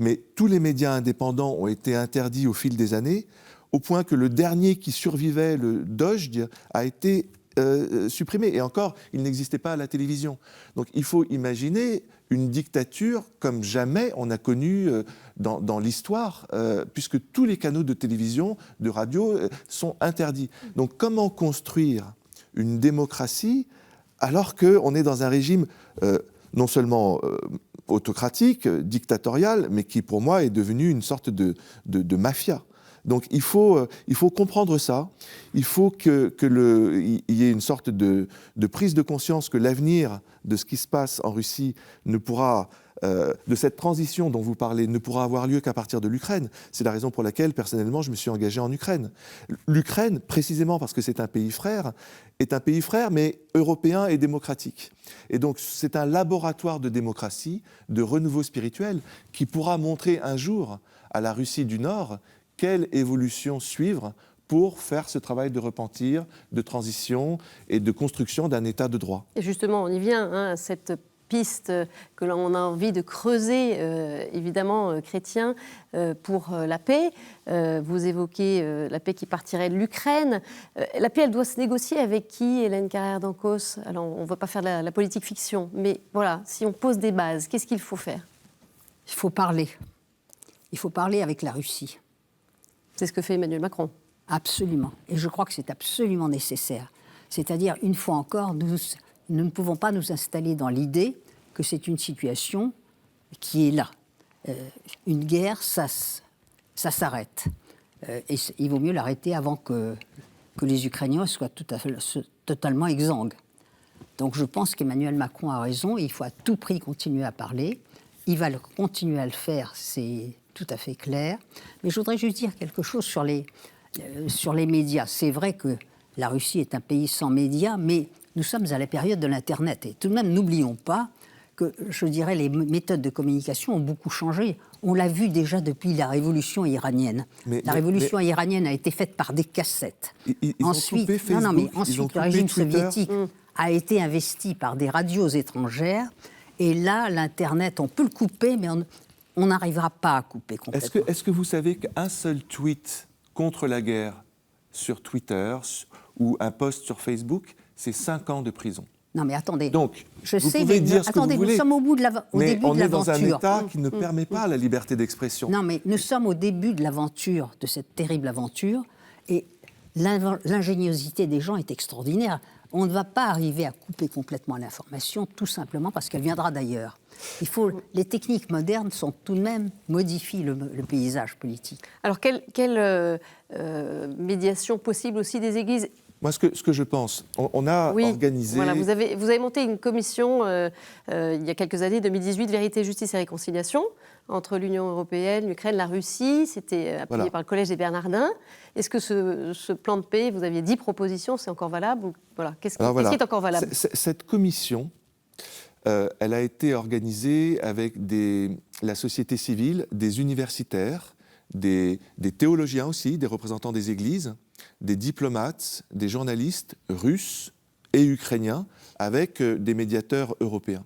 mais tous les médias indépendants ont été interdits au fil des années, au point que le dernier qui survivait, le Dozhd, a été supprimé. Et encore, il n'existait pas à la télévision. Donc il faut imaginer une dictature comme jamais on a connu dans l'histoire, puisque tous les canaux de télévision, de radio sont interdits. Donc comment construire une démocratie alors qu'on est dans un régime non seulement autocratique, dictatorial, mais qui pour moi est devenu une sorte de mafia. Donc il faut comprendre ça, il faut qu'il y ait une sorte de prise de conscience que l'avenir de ce qui se passe en Russie ne pourra, de cette transition dont vous parlez, ne pourra avoir lieu qu'à partir de l'Ukraine. C'est la raison pour laquelle, personnellement, je me suis engagé en Ukraine. L'Ukraine, précisément parce que c'est un pays frère, est un pays frère, mais européen et démocratique. Et donc c'est un laboratoire de démocratie, de renouveau spirituel, qui pourra montrer un jour à la Russie du Nord quelle évolution suivre pour faire ce travail de repentir, de transition et de construction d'un État de droit. Et justement, on y vient, à cette piste que l'on a envie de creuser, évidemment, chrétien, pour la paix. Vous évoquez la paix qui partirait de l'Ukraine. La paix, elle doit se négocier avec qui, Hélène Carrère d'Ancos? Alors, on ne va pas faire de la politique fiction, mais voilà, si on pose des bases, qu'est-ce qu'il faut faire? Il faut parler. Il faut parler avec la Russie. C'est ce que fait Emmanuel Macron. Absolument. Et je crois que c'est absolument nécessaire. C'est-à-dire, une fois encore, nous ne pouvons pas nous installer dans l'idée que c'est une situation qui est là. Une guerre, ça s'arrête. Et il vaut mieux l'arrêter avant que les Ukrainiens soient totalement exsangues. Donc je pense qu'Emmanuel Macron a raison, il faut à tout prix continuer à parler. Il va continuer à le faire, c'est tout à fait clair. Mais je voudrais juste dire quelque chose sur les médias. C'est vrai que la Russie est un pays sans médias, mais nous sommes à la période de l'Internet. Et tout de même, n'oublions pas que, je dirais, les méthodes de communication ont beaucoup changé. On l'a vu déjà depuis la révolution iranienne. La révolution iranienne a été faite par des cassettes. Ensuite, le régime soviétique a été investi par des radios étrangères. Et là, l'Internet, on peut le couper, mais on n'arrivera pas à couper complètement. Est-ce que vous savez qu'un seul tweet contre la guerre sur Twitter ou un post sur Facebook, c'est 5 ans de prison? Non mais attendez, donc, je vous sais, pouvez dire ce que vous voulez, nous sommes au début de l'aventure. Mais on est dans un État qui ne permet pas la liberté d'expression. Non mais nous sommes au début de l'aventure, de cette terrible aventure, et l'ingéniosité des gens est extraordinaire. On ne va pas arriver à couper complètement l'information, tout simplement parce qu'elle viendra d'ailleurs. Les techniques modernes sont tout de même modifient le paysage politique. Alors, quelle médiation possible aussi des églises? Moi, ce que je pense, on a organisé... Voilà, vous avez monté une commission il y a quelques années, 2018, Vérité, Justice et Réconciliation, entre l'Union européenne, l'Ukraine, la Russie. C'était appuyé par le Collège des Bernardins. Est-ce que ce plan de paix, vous aviez 10 propositions, c'est encore valable? Voilà. Qu'est-ce qui est encore valable? Cette commission, elle a été organisée avec la société civile, des universitaires, des théologiens aussi, des représentants des églises, des diplomates, des journalistes russes et ukrainiens, avec des médiateurs européens.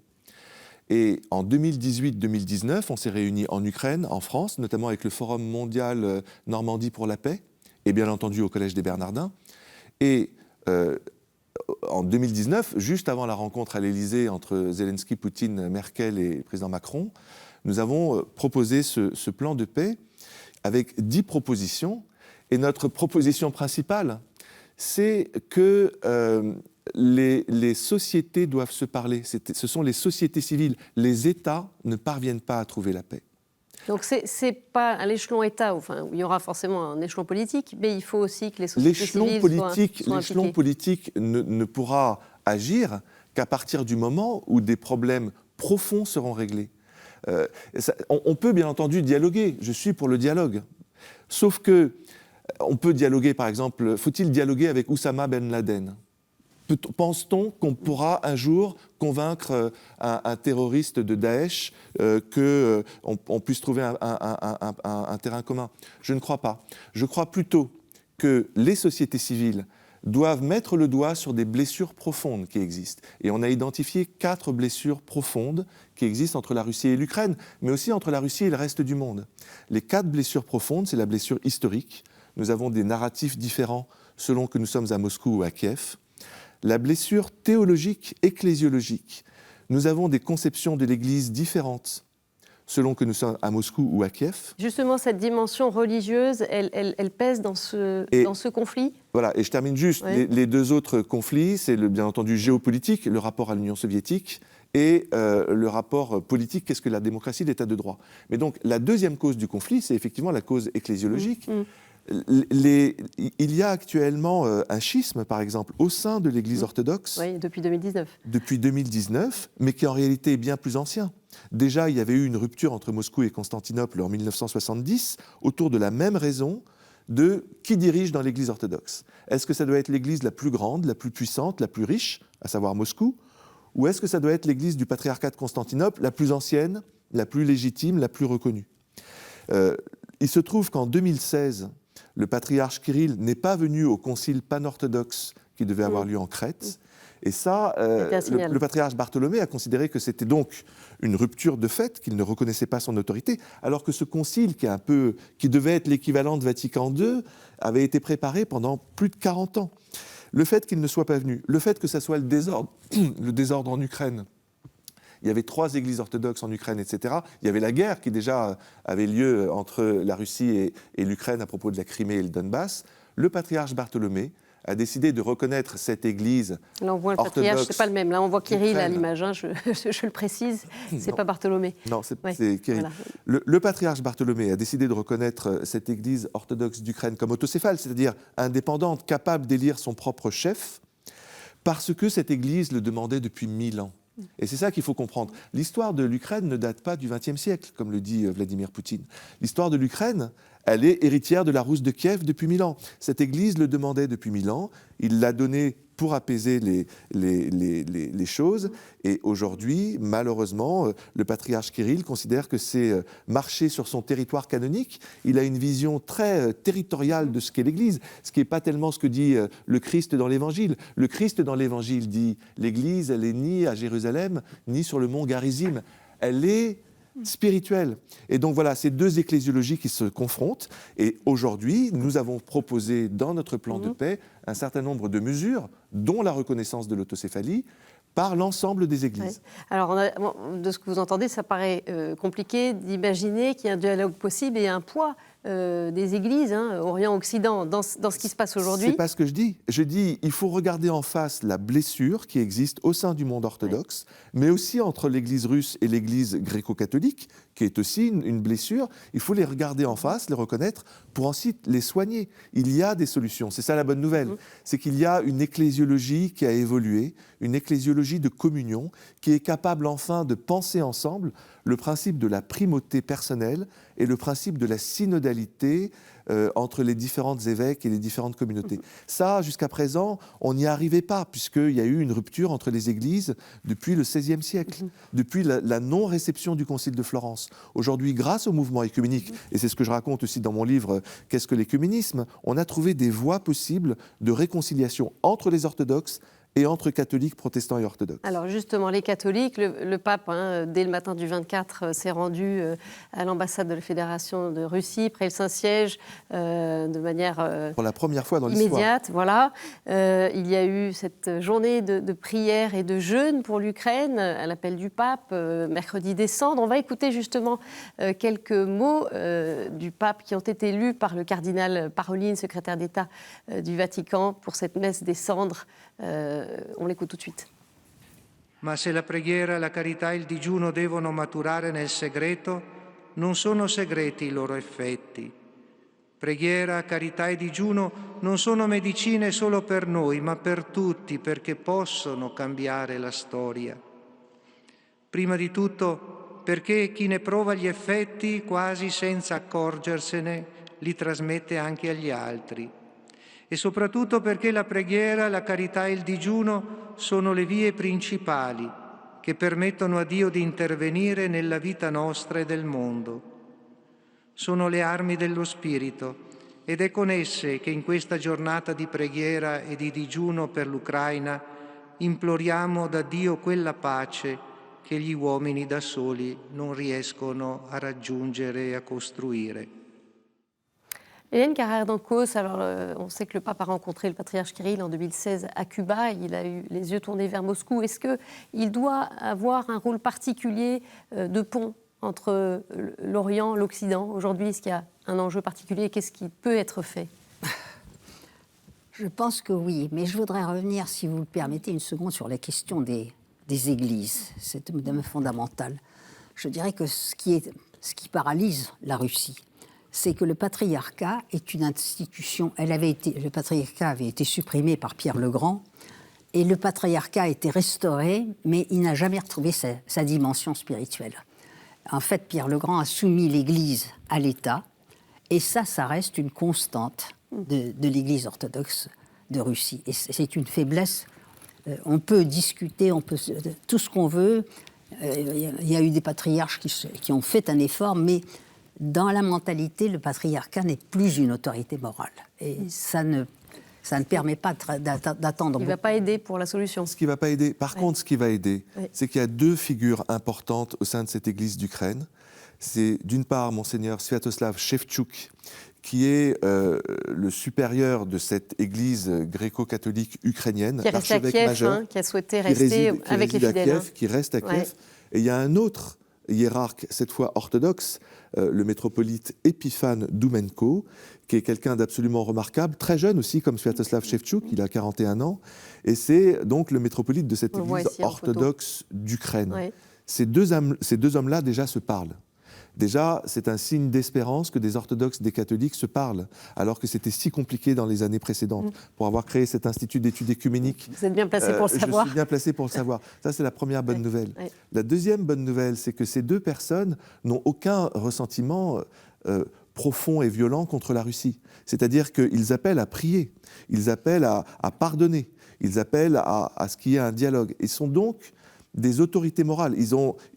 Et en 2018-2019, on s'est réunis en Ukraine, en France, notamment avec le Forum mondial Normandie pour la paix, et bien entendu au Collège des Bernardins. Et en 2019, juste avant la rencontre à l'Élysée entre Zelensky, Poutine, Merkel et le président Macron, nous avons proposé ce plan de paix avec 10 propositions. Et notre proposition principale, c'est que les sociétés doivent se parler. Ce sont les sociétés civiles. Les États ne parviennent pas à trouver la paix. Donc c'est pas à l'échelon État, enfin, il y aura forcément un échelon politique, mais il faut aussi que les sociétés civiles soient l'échelon politique ne pourra agir qu'à partir du moment où des problèmes profonds seront réglés. On peut bien entendu dialoguer, je suis pour le dialogue. Sauf que on peut dialoguer, par exemple, faut-il dialoguer avec Oussama Ben Laden? Pense-t-on qu'on pourra un jour convaincre un terroriste de Daesh qu'on puisse trouver un terrain commun? Je ne crois pas. Je crois plutôt que les sociétés civiles doivent mettre le doigt sur des blessures profondes qui existent. Et on a identifié 4 blessures profondes qui existent entre la Russie et l'Ukraine, mais aussi entre la Russie et le reste du monde. Les 4 blessures profondes, c'est la blessure historique. Nous avons des narratifs différents selon que nous sommes à Moscou ou à Kiev. La blessure théologique, ecclésiologique. Nous avons des conceptions de l'Église différentes selon que nous sommes à Moscou ou à Kiev. Justement, cette dimension religieuse, elle pèse dans ce conflit. Voilà, et je termine juste. Oui. Les 2 autres conflits, c'est bien entendu géopolitique, le rapport à l'Union soviétique, et le rapport politique, qu'est-ce que la démocratie, l'état de droit. Mais donc, la deuxième cause du conflit, c'est effectivement la cause ecclésiologique. Il y a actuellement un schisme, par exemple, au sein de l'Église orthodoxe. Oui, depuis 2019. Depuis 2019, mais qui en réalité est bien plus ancien. Déjà, il y avait eu une rupture entre Moscou et Constantinople en 1970, autour de la même raison de qui dirige dans l'Église orthodoxe. Est-ce que ça doit être l'Église la plus grande, la plus puissante, la plus riche, à savoir Moscou, ou est-ce que ça doit être l'Église du patriarcat de Constantinople, la plus ancienne, la plus légitime, la plus reconnue? Il se trouve qu'en 2016, le patriarche Kirill n'est pas venu au concile panorthodoxe qui devait avoir lieu en Crète. Et ça, le patriarche Bartholomée a considéré que c'était donc une rupture de fait, qu'il ne reconnaissait pas son autorité, alors que ce concile, qui devait être l'équivalent de Vatican II, avait été préparé pendant plus de 40 ans. Le fait qu'il ne soit pas venu, le fait que ça soit le désordre en Ukraine, il y avait 3 églises orthodoxes en Ukraine, etc. Il y avait la guerre qui déjà avait lieu entre la Russie et l'Ukraine à propos de la Crimée et le Donbass. Le patriarche Bartholomée a décidé de reconnaître cette église là, on voit le patriarche, c'est pas le même. Là, on voit Kirill à l'image, hein, je le précise, c'est pas Bartholomée. Non, c'est Voilà. Kirill. Le patriarche Bartholomée a décidé de reconnaître cette église orthodoxe d'Ukraine comme autocéphale, c'est-à-dire indépendante, capable d'élire son propre chef, parce que cette église le demandait depuis 1000 ans. Et c'est ça qu'il faut comprendre. L'histoire de l'Ukraine ne date pas du XXe siècle, comme le dit Vladimir Poutine. L'histoire de l'Ukraine, elle est héritière de la Rousse de Kiev depuis 1000 ans. Cette église le demandait depuis 1000 ans. Il l'a donnée pour apaiser les choses. Et aujourd'hui, malheureusement, le patriarche Kirill considère que c'est marcher sur son territoire canonique. Il a une vision très territoriale de ce qu'est l'Église, ce qui n'est pas tellement ce que dit le Christ dans l'Évangile. Le Christ dans l'Évangile dit « l'Église, elle n'est ni à Jérusalem, ni sur le mont Garizim. Elle est spirituelle ». Et donc voilà, ces 2 ecclésiologies qui se confrontent. Et aujourd'hui, nous avons proposé dans notre plan de paix un certain nombre de mesures, dont la reconnaissance de l'autocéphalie, par l'ensemble des églises. Ouais. Alors, de ce que vous entendez, ça paraît compliqué d'imaginer qu'il y a un dialogue possible et un poids des églises, Orient-Occident, dans ce qui se passe aujourd'hui. C'est pas ce que je dis. Je dis il faut regarder en face la blessure qui existe au sein du monde orthodoxe, mais aussi entre l'Église russe et l'Église gréco-catholique, qui est aussi une blessure. Il faut les regarder en face, les reconnaître, pour ensuite les soigner. Il y a des solutions. C'est ça la bonne nouvelle. C'est qu'il y a une ecclésiologie qui a évolué, une ecclésiologie de communion, qui est capable enfin de penser ensemble le principe de la primauté personnelle et le principe de la synodalité entre les différents évêques et les différentes communautés. Ça, jusqu'à présent, on n'y arrivait pas, puisqu'il y a eu une rupture entre les églises depuis le XVIe siècle, depuis la non-réception du Concile de Florence. Aujourd'hui, grâce au mouvement œcuménique, et c'est ce que je raconte aussi dans mon livre « Qu'est-ce que l'écuménisme ?», on a trouvé des voies possibles de réconciliation entre les orthodoxes et entre catholiques, protestants et orthodoxes. Alors justement, les catholiques, le pape, dès le matin du 24, s'est rendu à l'ambassade de la Fédération de Russie, près le Saint-Siège, de manière pour la première fois dans l'histoire. Immédiate, voilà. Il y a eu cette journée de prière et de jeûne pour l'Ukraine, à l'appel du pape, mercredi des Cendres. On va écouter justement quelques mots du pape qui ont été lus par le cardinal Parolin, secrétaire d'État du Vatican, pour cette messe des Cendres. On l'écoute tout de suite. Ma se la preghiera, la carità e il digiuno devono maturare nel segreto, non sono segreti i loro effetti. Preghiera, carità e digiuno non sono medicine solo per noi, ma per tutti, perché possono cambiare la storia. Prima di tutto perché chi ne prova gli effetti, quasi senza accorgersene, li trasmette anche agli altri. e soprattutto perché la preghiera, la carità e il digiuno sono le vie principali che permettono a Dio di intervenire nella vita nostra e del mondo. Sono le armi dello Spirito ed è con esse che in questa giornata di preghiera e di digiuno per l'Ucraina imploriamo da Dio quella pace che gli uomini da soli non riescono a raggiungere e a costruire. Hélène Carrère-Dancos, alors on sait que le pape a rencontré le patriarche Kirill en 2016 à Cuba, il a eu les yeux tournés vers Moscou. Est-ce qu'il doit avoir un rôle particulier de pont entre l'Orient et l'Occident aujourd'hui? Est-ce qu'il y a un enjeu particulier? Qu'est-ce qui peut être fait? Je pense que oui, mais je voudrais revenir, si vous le permettez, une seconde sur la question des églises. C'est un domaine fondamental. Je dirais que ce qui paralyse la Russie, c'est que le patriarcat est une institution. Le patriarcat avait été supprimé par Pierre le Grand, et le patriarcat a été restauré, mais il n'a jamais retrouvé sa dimension spirituelle. En fait, Pierre le Grand a soumis l'Église à l'État, et ça reste une constante de l'Église orthodoxe de Russie. Et c'est une faiblesse. On peut discuter, tout ce qu'on veut. Il y a eu des patriarches qui ont fait un effort, mais dans la mentalité, le patriarcat n'est plus une autorité morale. Et ça ne permet pas d'attendre. Il ne va pas aider pour la solution. Ce qui ne va pas aider. Par contre, ce qui va aider, c'est qu'il y a deux figures importantes au sein de cette église d'Ukraine. C'est d'une part Monseigneur Sviatoslav Shevchuk, qui est le supérieur de cette église gréco-catholique ukrainienne, qui est resté à Kiev, qui a souhaité rester avec les fidèles. Qui reste à Kiev. Et il y a un autre hiérarque, cette fois orthodoxe, le métropolite Epiphane Doumenko, qui est quelqu'un d'absolument remarquable, très jeune aussi, comme Sviatoslav Shevchuk, il a 41 ans, et c'est donc le métropolite de cette église orthodoxe d'Ukraine. Ouais. Ces deux hommes-là déjà se parlent. Déjà, c'est un signe d'espérance que des orthodoxes, des catholiques se parlent, alors que c'était si compliqué dans les années précédentes. Pour avoir créé cet institut d'études écuméniques, vous êtes bien placé pour le savoir. Je suis bien placé pour le savoir. Ça, c'est la première bonne nouvelle. Ouais. La deuxième bonne nouvelle, c'est que ces deux personnes n'ont aucun ressentiment profond et violent contre la Russie. C'est-à-dire qu'ils appellent à prier, ils appellent à pardonner, ils appellent à ce qu'il y ait un dialogue. Ils sont donc des autorités morales.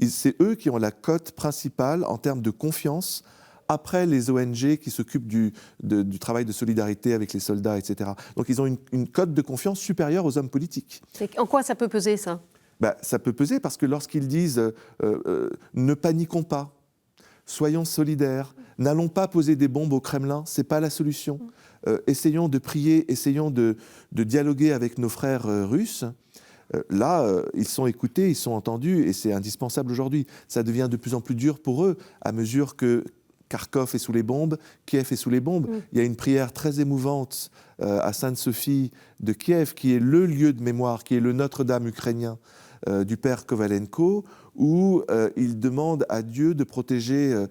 C'est eux qui ont la cote principale en termes de confiance après les ONG qui s'occupent du travail de solidarité avec les soldats, etc. Donc ils ont une cote de confiance supérieure aux hommes politiques. En quoi ça peut peser, ça ? Ça peut peser parce que lorsqu'ils disent ne paniquons pas, soyons solidaires, n'allons pas poser des bombes au Kremlin, ce n'est pas la solution. Essayons de prier, essayons de dialoguer avec nos frères russes. Là, ils sont écoutés, ils sont entendus, et c'est indispensable aujourd'hui. Ça devient de plus en plus dur pour eux, à mesure que Kharkov est sous les bombes, Kiev est sous les bombes. Il y a une prière très émouvante à Sainte-Sophie de Kiev, qui est le lieu de mémoire, qui est le Notre-Dame ukrainien du père Kovalenko, où il demande à Dieu de protéger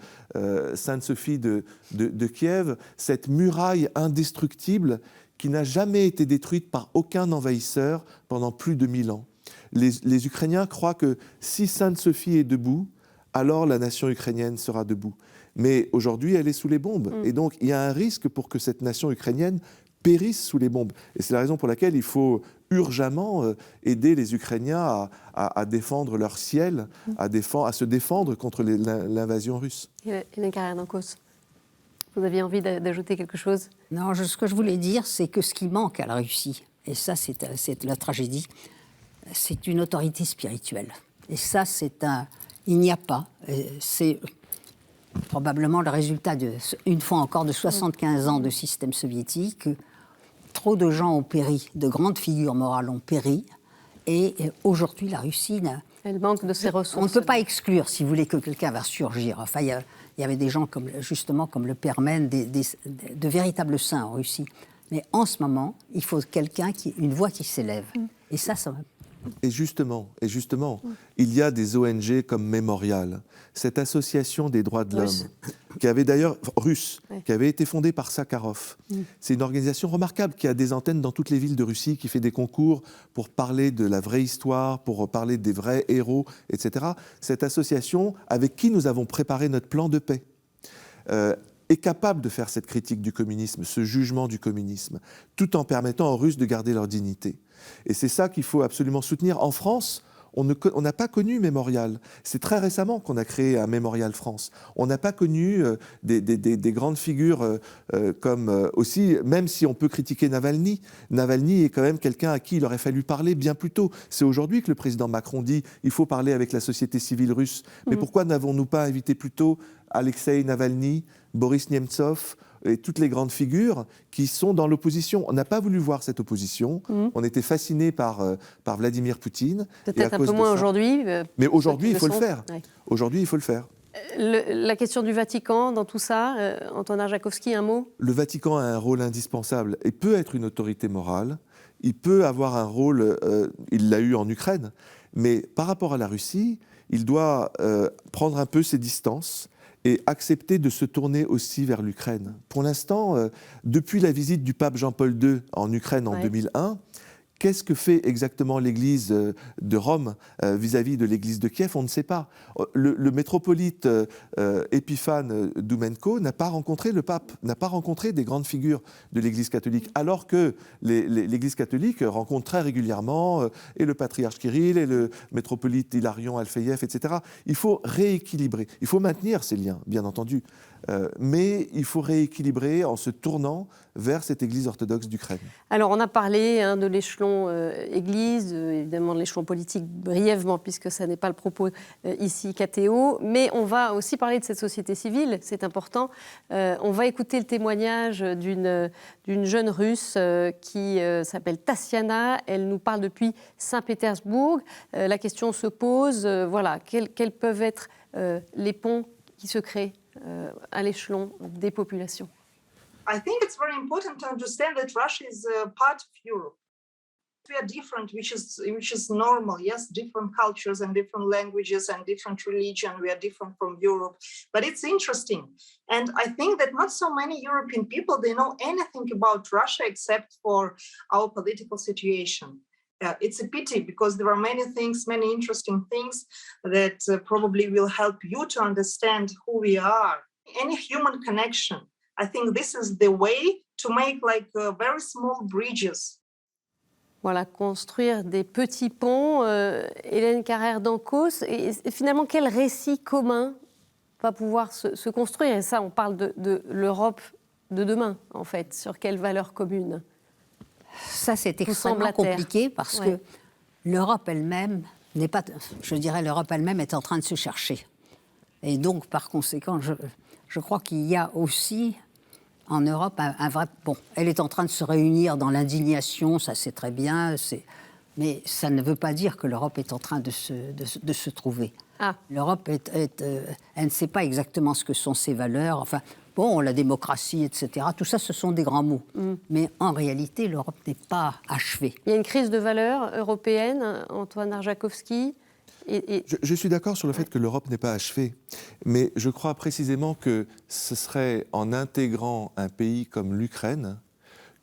Sainte-Sophie de Kiev, cette muraille indestructible qui n'a jamais été détruite par aucun envahisseur pendant plus de 1000 ans. Les Ukrainiens croient que si Sainte-Sophie est debout, alors la nation ukrainienne sera debout. Mais aujourd'hui, elle est sous les bombes. Et donc, il y a un risque pour que cette nation ukrainienne périsse sous les bombes. Et c'est la raison pour laquelle il faut urgemment aider les Ukrainiens à défendre leur ciel, à se défendre contre l'invasion russe. Hélène Carrère-Dancos, vous aviez envie d'ajouter quelque chose ? Non, ce que je voulais dire, c'est que ce qui manque à la Russie, et ça c'est la tragédie, c'est une autorité spirituelle. Et ça, il n'y a pas. C'est probablement le résultat, une fois encore, de 75 ans de système soviétique. Trop de gens ont péri, de grandes figures morales ont péri, et aujourd'hui, la Russie elle manque de ses ressources. On ne peut pas exclure, si vous voulez, que quelqu'un va surgir. Enfin, il y avait des gens comme le père Mène, de véritables saints en Russie. Mais en ce moment, il faut une voix qui s'élève. Et ça va. Et justement, il y a des ONG comme Mémorial, cette association des droits de l'homme, qui avait d'ailleurs qui avait été fondée par Sakharov. C'est une organisation remarquable qui a des antennes dans toutes les villes de Russie, qui fait des concours pour parler de la vraie histoire, pour parler des vrais héros, etc. Cette association avec qui nous avons préparé notre plan de paix est capable de faire cette critique du communisme, ce jugement du communisme, tout en permettant aux Russes de garder leur dignité. Et c'est ça qu'il faut absolument soutenir. En France, on n'a pas connu Mémorial. C'est très récemment qu'on a créé un Mémorial France. On n'a pas connu des grandes figures comme aussi, même si on peut critiquer Navalny. Navalny est quand même quelqu'un à qui il aurait fallu parler bien plus tôt. C'est aujourd'hui que le président Macron dit il faut parler avec la société civile russe. Mais pourquoi n'avons-nous pas invité plus tôt Alexeï Navalny, Boris Nemtsov et toutes les grandes figures qui sont dans l'opposition? On n'a pas voulu voir cette opposition. On était fascinés par Vladimir Poutine. Peut-être un peu moins aujourd'hui. Mais aujourd'hui, il faut le faire. Ouais. Aujourd'hui, il faut le faire. La question du Vatican dans tout ça, Antoine Arjakovski, un mot? Le Vatican a un rôle indispensable et peut être une autorité morale. Il peut avoir un rôle, il l'a eu en Ukraine, mais par rapport à la Russie, il doit prendre un peu ses distances et accepter de se tourner aussi vers l'Ukraine. Pour l'instant, depuis la visite du pape Jean-Paul II en Ukraine en 2001, qu'est-ce que fait exactement l'Église de Rome vis-à-vis de l'Église de Kiev? On ne sait pas. Le métropolite Épiphane Doumenko n'a pas rencontré le pape, n'a pas rencontré des grandes figures de l'Église catholique, alors que l'Église catholique rencontre très régulièrement et le patriarche Kirill et le métropolite Hilarion Alfeyev, etc. Il faut rééquilibrer. Il faut maintenir ces liens, bien entendu, mais il faut rééquilibrer en se tournant vers cette Église orthodoxe d'Ukraine. Alors, on a parlé de l'échelon Église, évidemment de l'échelon politique brièvement, puisque ça n'est pas le propos ici, KTO, mais on va aussi parler de cette société civile, c'est important. On va écouter le témoignage d'une jeune Russe qui s'appelle Tatiana. Elle nous parle depuis Saint-Pétersbourg. La question se pose, voilà, quels peuvent être les ponts qui se créent à l'échelon des populations? I think it's very important to understand that Russia is a part of Europe. We are different, which is normal. Yes, different cultures and different languages and different religion. We are different from Europe, but it's interesting. And I think that not so many European people, they know anything about Russia except for our political situation. It's a pity because there are many things, many interesting things that probably will help you to understand who we are. Any human connection. I think this is the way to make like very small bridges. Voilà, construire des petits ponts. Hélène Carrère d'Ancos, et finalement, quel récit commun va pouvoir se construire? Et ça, on parle de l'Europe de demain, en fait. Sur quelles valeurs communes? Ça, c'est extrêmement compliqué parce que l'Europe elle-même n'est pas... Je dirais, l'Europe elle-même est en train de se chercher. Et donc, par conséquent, je crois qu'il y a aussi... En Europe, un vrai... Bon, elle est en train de se réunir dans l'indignation, ça c'est très bien, mais ça ne veut pas dire que l'Europe est en train de se trouver. Ah. L'Europe, elle ne sait pas exactement ce que sont ses valeurs. Enfin, bon, la démocratie, etc., tout ça, ce sont des grands mots. Mais en réalité, l'Europe n'est pas achevée. Il y a une crise de valeurs européenne, Antoine Arjakovski. Je suis d'accord sur le fait que l'Europe n'est pas achevée, mais je crois précisément que ce serait en intégrant un pays comme l'Ukraine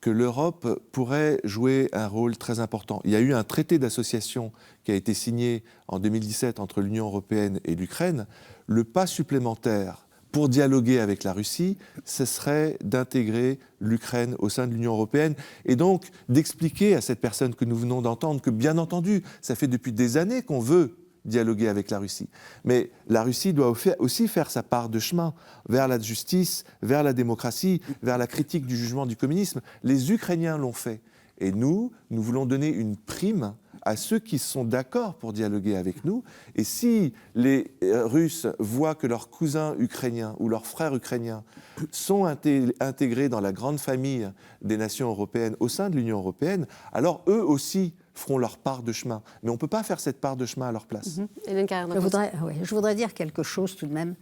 que l'Europe pourrait jouer un rôle très important. Il y a eu un traité d'association qui a été signé en 2017 entre l'Union européenne et l'Ukraine. Le pas supplémentaire pour dialoguer avec la Russie, ce serait d'intégrer l'Ukraine au sein de l'Union européenne et donc d'expliquer à cette personne que nous venons d'entendre que, bien entendu, ça fait depuis des années qu'on veut dialoguer avec la Russie. Mais la Russie doit aussi faire sa part de chemin vers la justice, vers la démocratie, vers la critique du jugement du communisme. Les Ukrainiens l'ont fait. Et nous voulons donner une prime à ceux qui sont d'accord pour dialoguer avec nous. Et si les Russes voient que leurs cousins ukrainiens ou leurs frères ukrainiens sont intégrés dans la grande famille des nations européennes au sein de l'Union européenne, alors eux aussi feront leur part de chemin. Mais on ne peut pas faire cette part de chemin à leur place. Je voudrais dire quelque chose tout de même.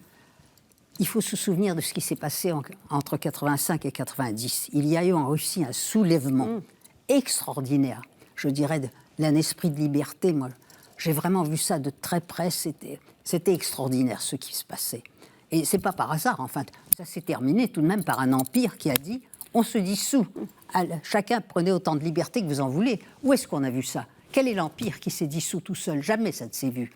Il faut se souvenir de ce qui s'est passé entre 85 et 90. Il y a eu en Russie un soulèvement extraordinaire, je dirais, d'un esprit de liberté. Moi, j'ai vraiment vu ça de très près. C'était extraordinaire ce qui se passait. Et ce n'est pas par hasard, enfin. Ça s'est terminé tout de même par un empire qui a dit on se dissout. Chacun prenez autant de liberté que vous en voulez. Où est-ce qu'on a vu ça? Quel est l'empire qui s'est dissous tout seul? Jamais ça ne s'est vu.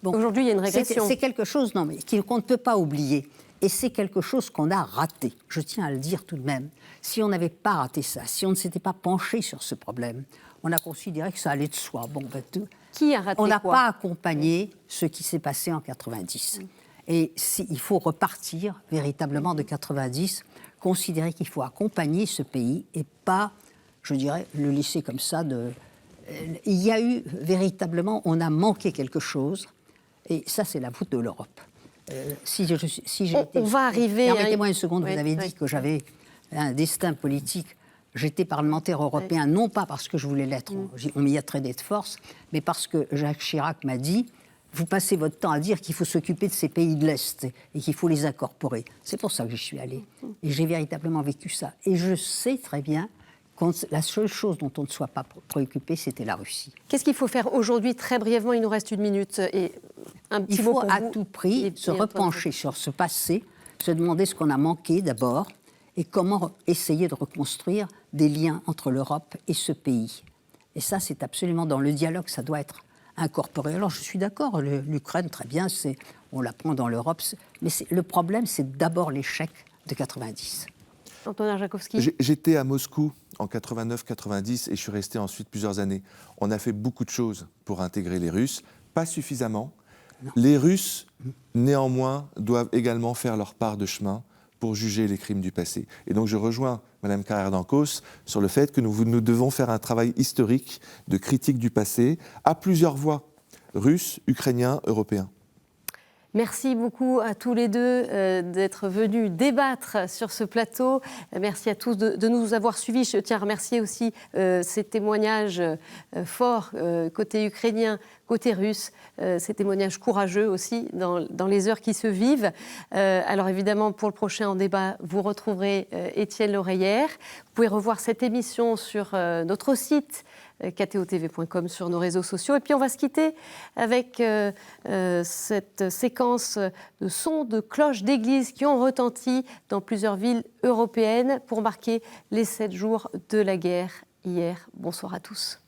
Bon, aujourd'hui, il y a une régression. C'est quelque chose qu'on ne peut pas oublier. Et c'est quelque chose qu'on a raté, je tiens à le dire tout de même. Si on n'avait pas raté ça, si on ne s'était pas penché sur ce problème, on a considéré que ça allait de soi. Bon, ben, Qui a raté on n'a quoi pas accompagné ce qui s'est passé en 90. Et il faut repartir véritablement de 90, considérer qu'il faut accompagner ce pays et pas, je dirais, le laisser comme ça. Il y a eu véritablement, on a manqué quelque chose, et ça c'est la voûte de l'Europe. On va arriver... Permettez-moi une seconde, oui, vous avez dit que j'avais un destin politique. J'étais parlementaire européen, non pas parce que je voulais l'être, on m'y a traîné de force, mais parce que Jacques Chirac m'a dit « Vous passez votre temps à dire qu'il faut s'occuper de ces pays de l'Est et qu'il faut les incorporer. » C'est pour ça que j'y suis allée. Et j'ai véritablement vécu ça. Et je sais très bien que la seule chose dont on ne soit pas préoccupé, c'était la Russie. Qu'est-ce qu'il faut faire aujourd'hui, très brièvement, il nous reste 1 minute, et un petit mot pour vous. Il faut à tout prix se repencher sur ce passé, se demander ce qu'on a manqué d'abord, et comment essayer de reconstruire des liens entre l'Europe et ce pays. Et ça, c'est absolument dans le dialogue, ça doit être incorporé. Alors, je suis d'accord, l'Ukraine, très bien, on la prend dans l'Europe, mais le problème, c'est d'abord l'échec de 90. Antonin Jakovski. J'étais à Moscou en 89-90 et je suis resté ensuite plusieurs années. On a fait beaucoup de choses pour intégrer les Russes, pas suffisamment. Non. Les Russes, néanmoins, doivent également faire leur part de chemin pour juger les crimes du passé. Et donc je rejoins Mme Carrère d'Ancos sur le fait que nous devons faire un travail historique de critique du passé à plusieurs voies, russes, ukrainiens, européens. Merci beaucoup à tous les deux d'être venus débattre sur ce plateau. Merci à tous de nous avoir suivis. Je tiens à remercier aussi ces témoignages forts côté ukrainien, côté russe, ces témoignages courageux aussi dans les heures qui se vivent. Alors évidemment, pour le prochain En Débat, vous retrouverez Étienne L'Oreillère. Vous pouvez revoir cette émission sur notre site ktotv.com, sur nos réseaux sociaux. Et puis on va se quitter avec cette séquence de sons de cloches d'église qui ont retenti dans plusieurs villes européennes pour marquer les 7 jours de la guerre hier. Bonsoir à tous.